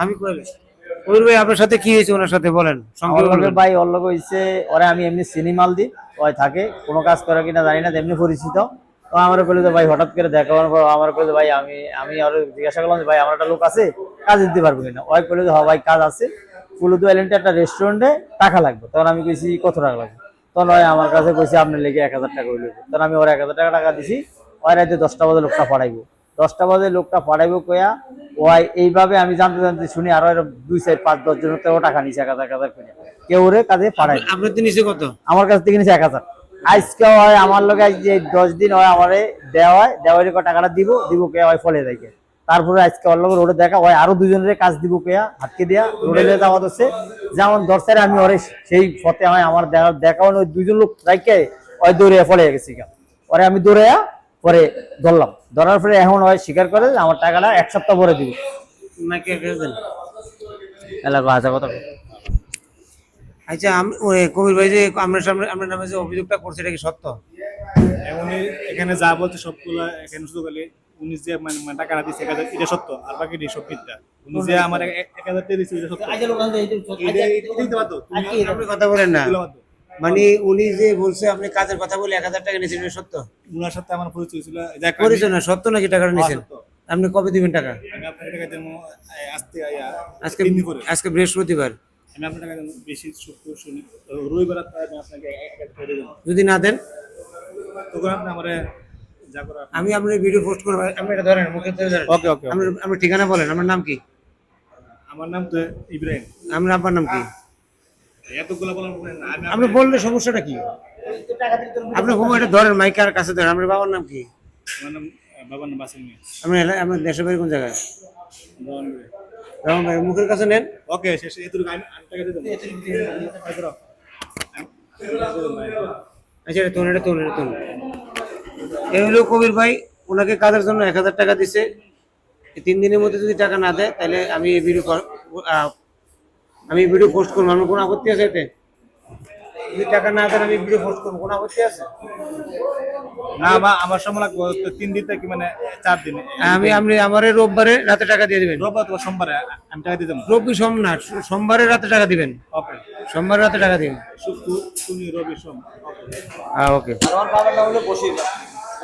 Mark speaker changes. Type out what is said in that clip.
Speaker 1: আমি কইলে কবির ভাই আপনার সাথে কি হয়েছে ওনার সাথে বলেন
Speaker 2: ভাই ওর লগে হইছে ওরে আমি এমনি চিনি মাল দি ওই থাকে কোনো কাজ করে কিনা জানি না এমনি পরিচিত তো আমার কইলো যে ভাই হঠাৎ করে দেখা হওয়ার পর আমার কইলো ভাই আমি আরো জিজ্ঞাসা করলাম যে ভাই আমার একটা লোক আছে কাজ দিতে পারবো কিনা ওই কইলো যে হ্যাঁ ভাই কাজ আছে ফুলুদু আইল্যান্ডে একটা রেস্টুরেন্টে টাকা লাগবে তখন আমি কইছি কত টাকা লাগবে তখন ওই আমার কাছে কইছি আপনার লেগে 1000 টাকা হইলো তখন আমি ওর 1000 টাকা দিছি ওই রাতে 10টা বাজে লোকটা পাঠাইবো 10টা বাজে লোকটা পাঠাইবো কইয়া ওই এইভাবে আমি জানতে শুনি আরো 2 4 5 10 জনের থেকে টাকা নিছে 1000 করে কেউ ওরে কাজে পাঠাই
Speaker 1: আপনার তো নিচে কত
Speaker 2: আমার কাছ থেকে নিছে 1000 আজকে হয় আমার লগে আজ যে 10 দিন হয় আমারে দেওয়ার টাকাটা দিব কে হয় ফলে যাইকে তারপরে আজকে ওর লগে রোডে দেখা হয় আরো দুজনের কাজ দিব কে হাতকে দিয়া রোডে যাওয়া হচ্ছে যেমন দর্শারে আমি ওরে সেই ফতে হয় আমার দেখাও ওই দুজন লোক রাইকে ওই দৌড়ে ফলে গেছি ওরে আমি দৌড়ে পরে ধরার পরে এখন হয় স্বীকার করে আমার টাকাটা 1 সপ্তাহ পরে দিব
Speaker 1: নাকি দেন
Speaker 2: এলাকা আছে কথা
Speaker 1: আচ্ছা ওই কবির ভাই যে আপনার সামনে আপনার নামে যে অভিযোগটা করছে এটা কি সত্য
Speaker 3: উনি এখানে যা বলছে সবগুলো এখানে শুধু বলে উনি যে মানে টাকা দিচ্ছে 1000 এটা সত্য আর বাকি সব মিথ্যা উনি যে আমার 1000 টাকা দিচ্ছে এটা সত্য এটাই তো বাতো
Speaker 1: আপনি কথা বলেন না মানে উনি যে বলছে আপনি কাজের কথা বলে 1000 টাকা নিয়েছেন এটা সত্য
Speaker 3: উনার সাথে আমার পরিচয় ছিল
Speaker 1: পরিচয় না সত্য নাকি টাকাটা নিয়েছেন আপনি কবে দিবেন টাকা
Speaker 3: আমি আপনার টাকা দেবো
Speaker 1: আজকে বৃহস্পতিবার
Speaker 3: আমি আপনার টাকা দেবো বেশি শুক্র শনি রবিবার আমি আপনাকে 1000 টাকা দিয়ে দেবো
Speaker 1: যদি না দেন
Speaker 3: তখন আপনি আমার যা করার
Speaker 1: আমি আপনার ভিডিও পোস্ট করব আপনি এটা ধরেন মুখে ধরে ধরেন
Speaker 3: ওকে ওকে
Speaker 1: আপনি ঠিকানা বলেন আমার নাম কি
Speaker 3: আমার নাম তো ইব্রাহিম
Speaker 1: আমার আব্বার নাম কি
Speaker 3: এতগুলো বলার
Speaker 1: আপনি বললে সমস্যাটা কি আপনি এটা ধরেন মাইকার কাছে ধরেন আমার বাবার নাম কি
Speaker 3: আমার নাম বাবার নাম বাসিম মিয়া
Speaker 1: আমার দেশের বাড়ি কোন জায়গায় রাম ভাই মুখের কাছে নেন
Speaker 3: ওকে শেষ এতটুকু আমি টাকা দিয়ে দেবো
Speaker 1: আচ্ছা তোন এই হলো কবির ভাই ওনাকে কাজের জন্য 1000 টাকা দিছে 3 দিনের মধ্যে যদি টাকা না দেয় তাহলে আমি এই ভিডিও পোস্ট করবো আমার কোনো আপত্তি আছে এতে যদি টাকা না দেন আমি ভিডিও পোস্ট করবো কোনো আপত্তি আছে
Speaker 3: না আমার সময় লাগবে 3 দিন থেকে মানে 4 দিন
Speaker 1: আপনি আমারে রোববারে রাতে টাকা দিয়ে দিবেন
Speaker 3: রোববার তো সোমবারে আমি টাকা দিয়ে দেবো
Speaker 1: সোমবারে রাতে টাকা দিবেন
Speaker 3: ওকে
Speaker 1: সোমবার রাতে টাকা দিবেন
Speaker 3: শুক্র শনি রবি সোম
Speaker 1: ওকে
Speaker 2: আমার বাবার নাম হলো বশির